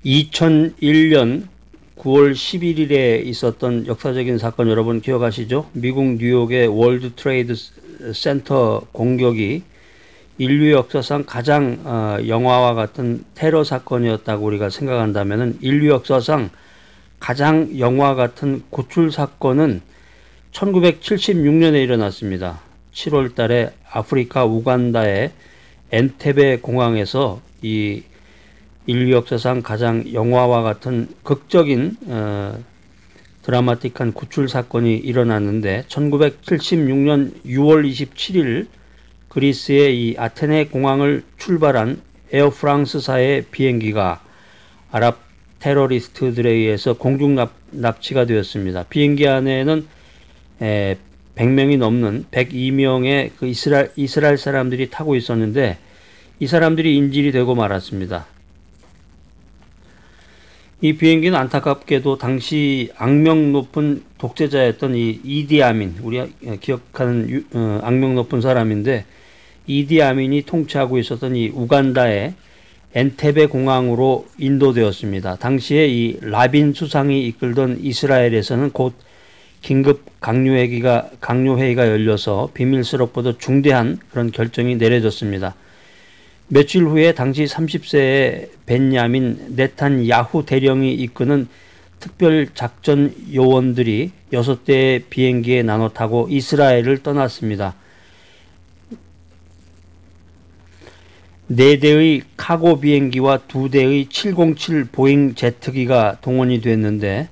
2001년 9월 11일에 있었던 역사적인 사건 여러분 기억하시죠? 미국 뉴욕의 월드 트레이드 센터 공격이 인류 역사상 가장 영화와 같은 테러 사건이었다고 우리가 생각한다면 인류 역사상 가장 영화 같은 구출 사건은 1976년에 일어났습니다. 7월 달에 아프리카 우간다의 엔테베 공항에서 이 인류 역사상 가장 영화와 같은 극적인 드라마틱한 구출 사건이 일어났는데 1976년 6월 27일 그리스의 이 아테네 공항을 출발한 에어프랑스사의 비행기가 아랍 테러리스트들에 의해서 공중 납치가 되었습니다. 비행기 안에는 100명이 넘는 102명의 그 이스라엘 사람들이 타고 있었는데 이 사람들이 인질이 되고 말았습니다. 이 비행기는 안타깝게도 당시 악명 높은 독재자였던 이 이디 아민, 우리가 기억하는 악명 높은 사람인데 이디 아민이 통치하고 있었던 이 우간다의 엔테베 공항으로 인도되었습니다. 당시에 이 라빈 수상이 이끌던 이스라엘에서는 곧 긴급 강요회의가 열려서 비밀스럽고도 중대한 그런 결정이 내려졌습니다. 며칠 후에 당시 30세의 벤야민 네탄야후 대령이 이끄는 특별작전 요원들이 6대의 비행기에 나눠 타고 이스라엘을 떠났습니다. 4대의 카고 비행기와 2대의 707 보잉 제트기가 동원이 됐는데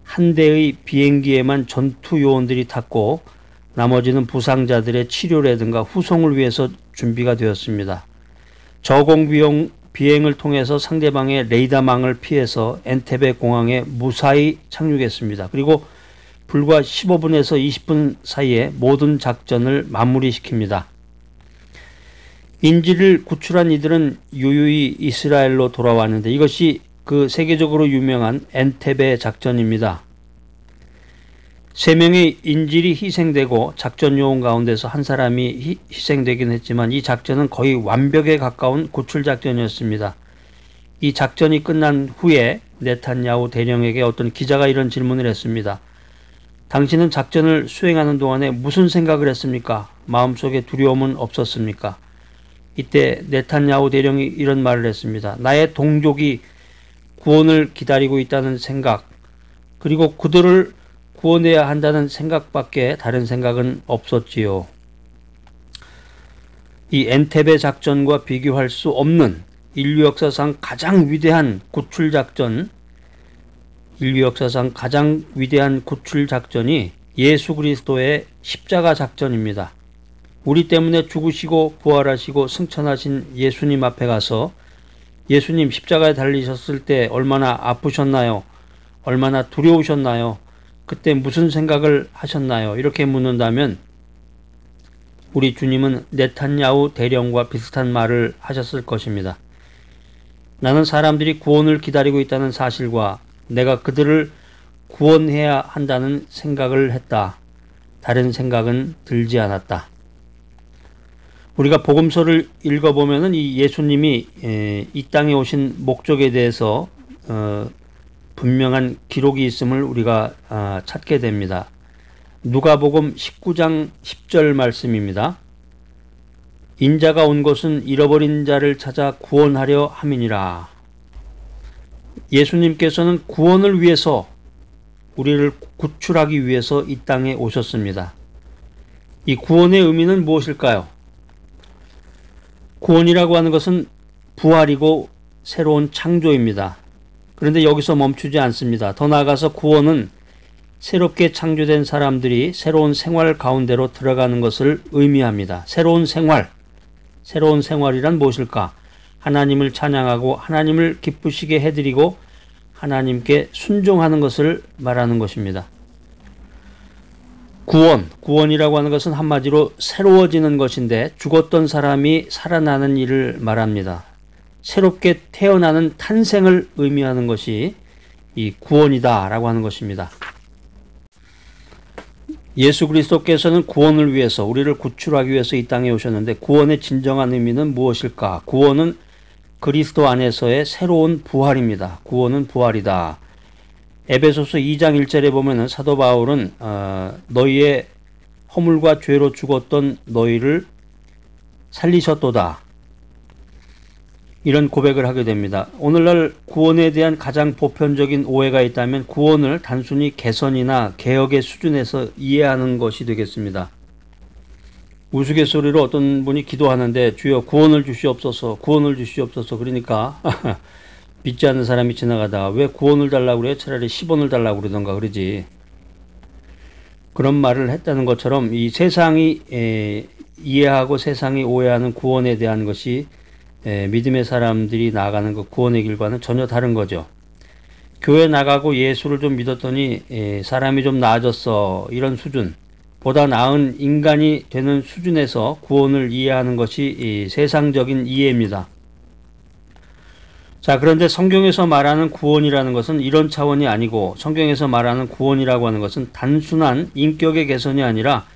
한 대의 비행기에만 전투 요원들이 탔고 나머지는 부상자들의 치료라든가 후송을 위해서 준비가 되었습니다. 저공 비행을 통해서 상대방의 레이더망을 피해서 엔테베 공항에 무사히 착륙했습니다. 그리고 불과 15분에서 20분 사이에 모든 작전을 마무리시킵니다. 인질을 구출한 이들은 유유히 이스라엘로 돌아왔는데 이것이 그 세계적으로 유명한 엔테베 작전입니다. 3명의 인질이 희생되고 작전 요원 가운데서 한 사람이 희생되긴 했지만 이 작전은 거의 완벽에 가까운 구출 작전이었습니다. 이 작전이 끝난 후에 네탄야후 대령에게 어떤 기자가 이런 질문을 했습니다. 당신은 작전을 수행하는 동안에 무슨 생각을 했습니까? 마음속에 두려움은 없었습니까? 이때 네탄야후 대령이 이런 말을 했습니다. 나의 동족이 구원을 기다리고 있다는 생각, 그리고 그들을 구원해야 한다는 생각밖에 다른 생각은 없었지요. 이 엔테베 작전과 비교할 수 없는 인류 역사상 가장 위대한 구출 작전, 인류 역사상 가장 위대한 구출 작전이 예수 그리스도의 십자가 작전입니다. 우리 때문에 죽으시고 부활하시고 승천하신 예수님 앞에 가서 예수님 십자가에 달리셨을 때 얼마나 아프셨나요? 얼마나 두려우셨나요? 그때 무슨 생각을 하셨나요? 이렇게 묻는다면 우리 주님은 네탄야후 대령과 비슷한 말을 하셨을 것입니다. 나는 사람들이 구원을 기다리고 있다는 사실과 내가 그들을 구원해야 한다는 생각을 했다. 다른 생각은 들지 않았다. 우리가 복음서를 읽어보면 이 예수님이 이 땅에 오신 목적에 대해서 분명한 기록이 있음을 우리가 찾게 됩니다. 누가복음 19장 10절 말씀입니다. 인자가 온 것은 잃어버린 자를 찾아 구원하려 함이니라. 예수님께서는 구원을 위해서 우리를 구출하기 위해서 이 땅에 오셨습니다. 이 구원의 의미는 무엇일까요? 구원이라고 하는 것은 부활이고 새로운 창조입니다. 그런데 여기서 멈추지 않습니다. 더 나아가서 구원은 새롭게 창조된 사람들이 새로운 생활 가운데로 들어가는 것을 의미합니다. 새로운 생활이란 무엇일까? 하나님을 찬양하고 하나님을 기쁘시게 해드리고 하나님께 순종하는 것을 말하는 것입니다. 구원이라고 하는 것은 한마디로 새로워지는 것인데 죽었던 사람이 살아나는 일을 말합니다. 새롭게 태어나는 탄생을 의미하는 것이 이 구원이다라고 하는 것입니다. 예수 그리스도께서는 구원을 위해서 우리를 구출하기 위해서 이 땅에 오셨는데 구원의 진정한 의미는 무엇일까? 구원은 그리스도 안에서의 새로운 부활입니다. 구원은 부활이다. 에베소서 2장 1절에 보면은 사도 바울은 너희의 허물과 죄로 죽었던 너희를 살리셨도다. 이런 고백을 하게 됩니다. 오늘날 구원에 대한 가장 보편적인 오해가 있다면 구원을 단순히 개선이나 개혁의 수준에서 이해하는 것이 되겠습니다. 우스갯소리로 어떤 분이 기도하는데 주여 구원을 주시옵소서, 구원을 주시옵소서. 그러니까 믿지 않는 사람이 지나가다가 왜 구원을 달라고 그래요? 차라리 10원을 달라고 그러던가 그러지. 그런 말을 했다는 것처럼 이 세상이 이해하고 세상이 오해하는 구원에 대한 것이 믿음의 사람들이 나아가는 그 구원의 길과는 전혀 다른 거죠. 교회 나가고 예수를 좀 믿었더니 사람이 좀 나아졌어. 이런 수준, 보다 나은 인간이 되는 수준에서 구원을 이해하는 것이 세상적인 이해입니다. 자, 그런데 성경에서 말하는 구원이라는 것은 이런 차원이 아니고, 성경에서 말하는 구원이라고 하는 것은 단순한 인격의 개선이 아니라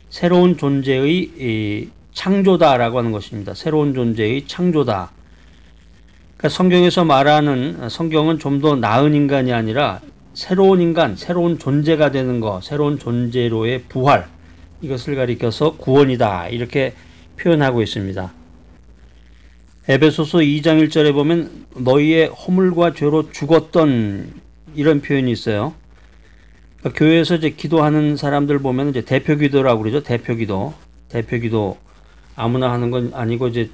새로운 존재의 창조다라고 하는 것입니다. 새로운 존재의 창조다. 그러니까 성경에서 말하는, 성경은 좀 더 나은 인간이 아니라 새로운 인간, 새로운 존재가 되는 것, 새로운 존재로의 부활, 이것을 가리켜서 구원이다, 이렇게 표현하고 있습니다. 에베소서 2장 1절에 보면 너희의 허물과 죄로 죽었던, 이런 표현이 있어요. 그러니까 교회에서 이제 기도하는 사람들 보면 이제 대표 기도라고 그러죠. 대표 기도 아무나 하는 건 아니고 이제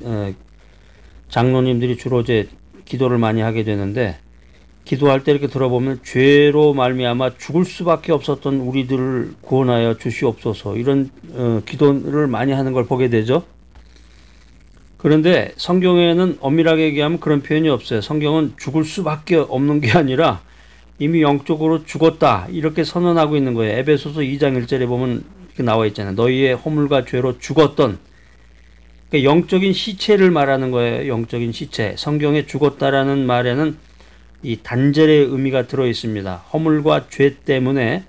장로님들이 주로 이제 기도를 많이 하게 되는데, 기도할 때 이렇게 들어보면 죄로 말미암아 죽을 수밖에 없었던 우리들을 구원하여 주시옵소서, 이런 기도를 많이 하는 걸 보게 되죠. 그런데 성경에는 엄밀하게 얘기하면 그런 표현이 없어요. 성경은 죽을 수밖에 없는 게 아니라 이미 영적으로 죽었다, 이렇게 선언하고 있는 거예요. 에베소서 2장 1절에 보면 이렇게 나와 있잖아요. 너희의 허물과 죄로 죽었던, 그러니까 영적인 시체를 말하는 거예요. 영적인 시체. 성경에 죽었다라는 말에는 이 단절의 의미가 들어 있습니다. 허물과 죄 때문에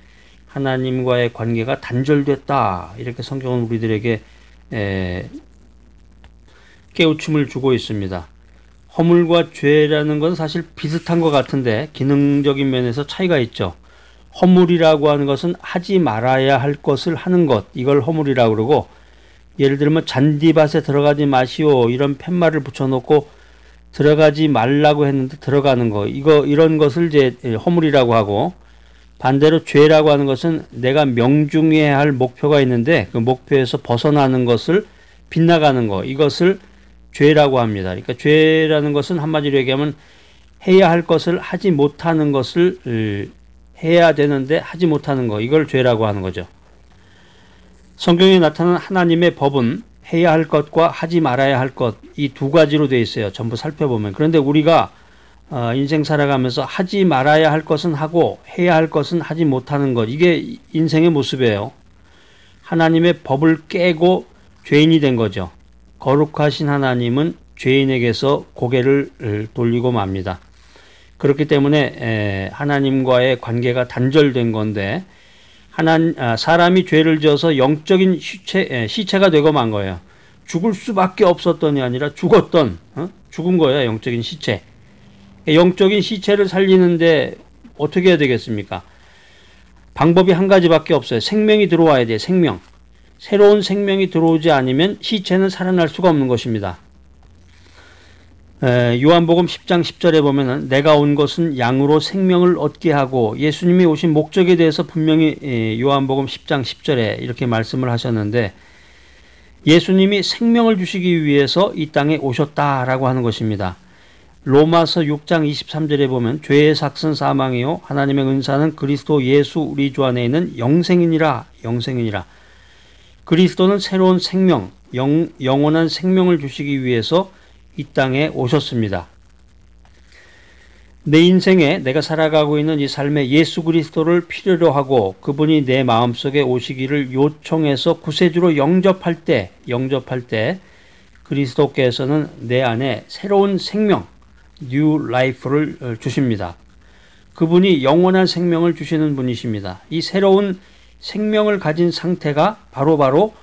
하나님과의 관계가 단절됐다, 이렇게 성경은 우리들에게 깨우침을 주고 있습니다. 허물과 죄라는 건 사실 비슷한 것 같은데 기능적인 면에서 차이가 있죠. 허물이라고 하는 것은 하지 말아야 할 것을 하는 것, 이걸 허물이라고 그러고, 예를 들면 잔디밭에 들어가지 마시오, 이런 팻말을 붙여놓고 들어가지 말라고 했는데 들어가는 거, 이런 것을 이제 허물이라고 하고, 반대로 죄라고 하는 것은 내가 명중해야 할 목표가 있는데 그 목표에서 벗어나는 것을, 빗나가는 거, 이것을 죄라고 합니다. 그러니까 죄라는 것은 한마디로 얘기하면 해야 할 것을 하지 못하는 것을, 해야 되는데 하지 못하는 거, 이걸 죄라고 하는 거죠. 성경에 나타난 하나님의 법은 해야 할 것과 하지 말아야 할 것, 이 두 가지로 되어 있어요. 전부 살펴보면. 그런데 우리가 인생 살아가면서 하지 말아야 할 것은 하고 해야 할 것은 하지 못하는 것, 이게 인생의 모습이에요. 하나님의 법을 깨고 죄인이 된 거죠. 거룩하신 하나님은 죄인에게서 고개를 돌리고 맙니다. 그렇기 때문에 하나님과의 관계가 단절된 건데, 사람이 죄를 지어서 영적인 시체가 되고 만 거예요. 죽을 수밖에 없었던이 아니라 죽은 거예요. 영적인 시체. 영적인 시체를 살리는데 어떻게 해야 되겠습니까? 방법이 한 가지밖에 없어요. 생명이 들어와야 돼요. 생명. 새로운 생명이 들어오지 않으면 시체는 살아날 수가 없는 것입니다. 요한복음 10장 10절에 보면은 내가 온 것은 양으로 생명을 얻게 하고, 예수님이 오신 목적에 대해서 분명히 요한복음 10장 10절에 이렇게 말씀을 하셨는데, 예수님이 생명을 주시기 위해서 이 땅에 오셨다라고 하는 것입니다. 로마서 6장 23절에 보면 죄의 삭은 사망이요 하나님의 은사는 그리스도 예수 우리 주 안에 있는 영생이니라. 그리스도는 새로운 생명, 영원한 생명을 주시기 위해서 이 땅에 오셨습니다. 내 인생에 내가 살아가고 있는 이 삶에 예수 그리스도를 필요로 하고 그분이 내 마음속에 오시기를 요청해서 구세주로 영접할 때 그리스도께서는 내 안에 새로운 생명, 뉴 라이프를 주십니다. 그분이 영원한 생명을 주시는 분이십니다. 이 새로운 생명을 가진 상태가 바로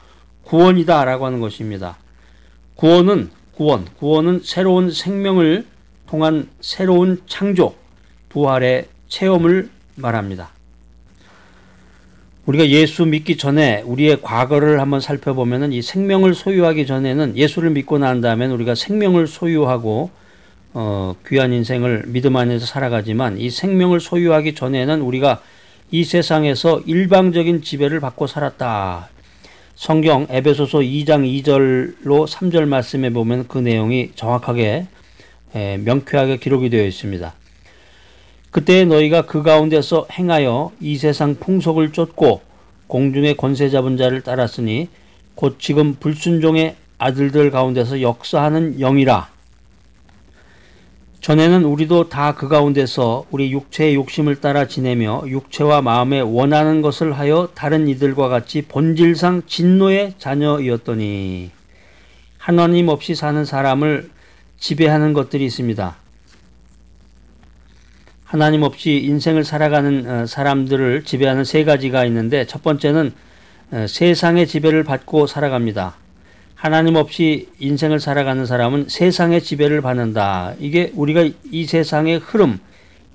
구원이다라고 하는 것입니다. 구원은 구원, 구원은 새로운 생명을 통한 새로운 창조, 부활의 체험을 말합니다. 우리가 예수 믿기 전에 우리의 과거를 한번 살펴보면 이 생명을 소유하기 전에는 예수를 믿고 난 다음엔 우리가 생명을 소유하고 귀한 인생을 믿음 안에서 살아가지만 이 생명을 소유하기 전에는 우리가 이 세상에서 일방적인 지배를 받고 살았다. 성경 에베소서 2장 2절로 3절 말씀에 보면 그 내용이 정확하게 명쾌하게 기록이 되어 있습니다. 그때 너희가 그 가운데서 행하여 이 세상 풍속을 쫓고 공중의 권세 잡은 자를 따랐으니 곧 지금 불순종의 아들들 가운데서 역사하는 영이라. 전에는 우리도 다 그 가운데서 우리 육체의 욕심을 따라 지내며 육체와 마음에 원하는 것을 하여 다른 이들과 같이 본질상 진노의 자녀이었더니 하나님 없이 사는 사람을 지배하는 것들이 있습니다. 하나님 없이 인생을 살아가는 사람들을 지배하는 세 가지가 있는데 첫 번째는 세상의 지배를 받고 살아갑니다. 하나님 없이 인생을 살아가는 사람은 세상의 지배를 받는다. 이게 우리가 이 세상의 흐름,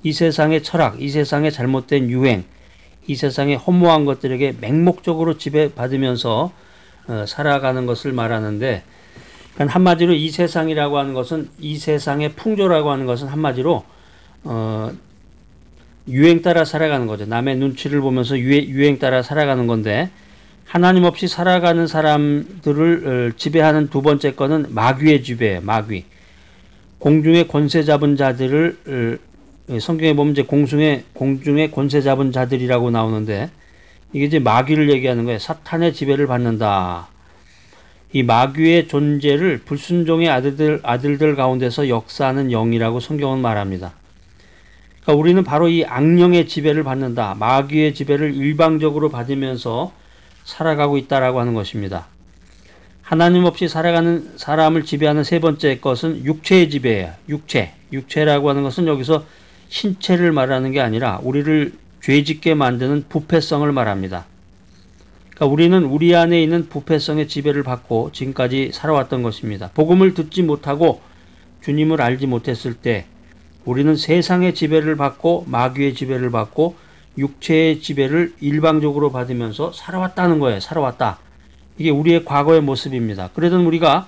이 세상의 철학, 이 세상의 잘못된 유행, 이 세상의 허무한 것들에게 맹목적으로 지배받으면서 살아가는 것을 말하는데, 그러니까 한마디로 이 세상이라고 하는 것은, 이 세상의 풍조라고 하는 것은 한마디로 유행 따라 살아가는 거죠. 남의 눈치를 보면서 유행 따라 살아가는 건데, 하나님 없이 살아가는 사람들을 지배하는 두 번째 거는 마귀의 지배예요. 마귀. 공중의 권세 잡은 자들을 성경에 보면 이제 공중의 권세 잡은 자들이라고 나오는데 이게 이제 마귀를 얘기하는 거예요. 사탄의 지배를 받는다. 이 마귀의 존재를 불순종의 아들들 가운데서 역사하는 영이라고 성경은 말합니다. 그러니까 우리는 바로 이 악령의 지배를 받는다. 마귀의 지배를 일방적으로 받으면서 살아가고 있다라고 하는 것입니다. 하나님 없이 살아가는 사람을 지배하는 세 번째 것은 육체의 지배예요. 육체라고 하는 것은 여기서 신체를 말하는 게 아니라 우리를 죄짓게 만드는 부패성을 말합니다. 그러니까 우리는 우리 안에 있는 부패성의 지배를 받고 지금까지 살아왔던 것입니다. 복음을 듣지 못하고 주님을 알지 못했을 때 우리는 세상의 지배를 받고 마귀의 지배를 받고 육체의 지배를 일방적으로 받으면서 살아왔다는 거예요. 살아왔다. 이게 우리의 과거의 모습입니다. 그러던 우리가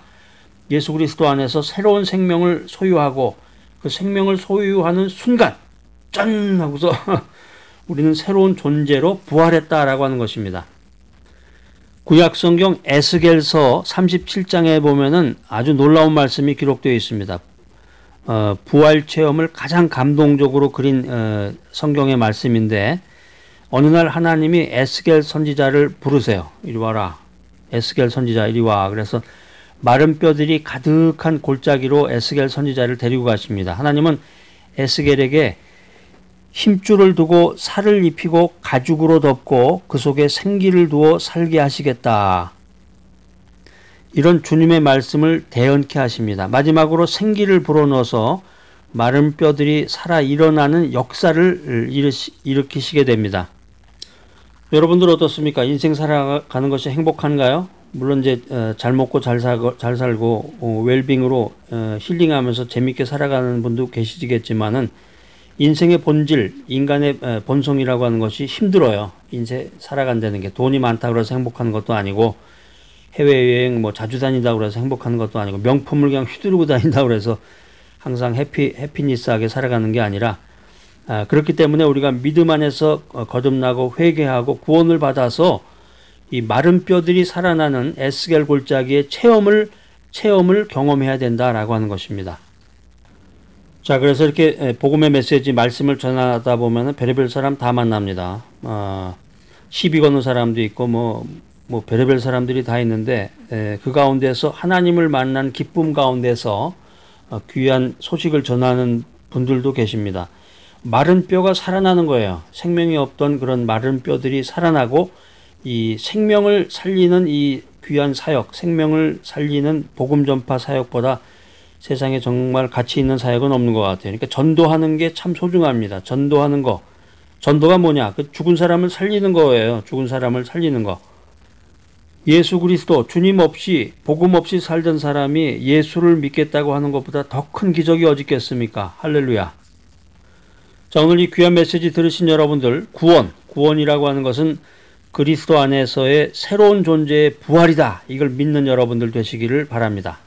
예수 그리스도 안에서 새로운 생명을 소유하고 그 생명을 소유하는 순간 짠 하고서 우리는 새로운 존재로 부활했다라고 하는 것입니다. 구약성경 에스겔서 37장에 보면은 아주 놀라운 말씀이 기록되어 있습니다. 부활 체험을 가장 감동적으로 그린 성경의 말씀인데 어느 날 하나님이 에스겔 선지자를 부르세요. 이리 와라. 에스겔 선지자 이리 와. 그래서 마른 뼈들이 가득한 골짜기로 에스겔 선지자를 데리고 가십니다. 하나님은 에스겔에게 힘줄을 두고 살을 입히고 가죽으로 덮고 그 속에 생기를 두어 살게 하시겠다. 이런 주님의 말씀을 대언케 하십니다. 마지막으로 생기를 불어넣어서 마른 뼈들이 살아 일어나는 역사를 일으키시게 됩니다. 여러분들 어떻습니까? 인생 살아가는 것이 행복한가요? 물론 이제 잘 먹고 잘 살고 웰빙으로 힐링하면서 재밌게 살아가는 분도 계시겠지만은 인생의 본질, 인간의 본성이라고 하는 것이 힘들어요. 인생 살아간다는 게 돈이 많다고 해서 행복한 것도 아니고 해외여행 자주 다닌다고 해서 행복한 것도 아니고 명품을 그냥 휘두르고 다닌다고 해서 항상 해피니스하게 살아가는 게 아니라 그렇기 때문에 우리가 믿음 안에서 거듭나고 회개하고 구원을 받아서 이 마른 뼈들이 살아나는 에스겔 골짜기의 체험을 경험해야 된다라고 하는 것입니다. 자, 그래서 이렇게 복음의 메시지 말씀을 전하다 보면은 별의별 사람 다 만납니다. 시비 거는 사람도 있고 별의별 사람들이 다 있는데 그 가운데서 하나님을 만난 기쁨 가운데서 귀한 소식을 전하는 분들도 계십니다. 마른 뼈가 살아나는 거예요. 생명이 없던 그런 마른 뼈들이 살아나고 이 생명을 살리는 이 귀한 사역, 생명을 살리는 복음 전파 사역보다 세상에 정말 가치 있는 사역은 없는 것 같아요. 그러니까 전도하는 게 참 소중합니다. 전도하는 거. 전도가 뭐냐? 그 죽은 사람을 살리는 거예요. 죽은 사람을 살리는 거. 예수 그리스도 주님 없이 복음 없이 살던 사람이 예수를 믿겠다고 하는 것보다 더 큰 기적이 어디 있겠습니까? 할렐루야. 자, 오늘 이 귀한 메시지 들으신 여러분들, 구원이라고 하는 것은 그리스도 안에서의 새로운 존재의 부활이다. 이걸 믿는 여러분들 되시기를 바랍니다.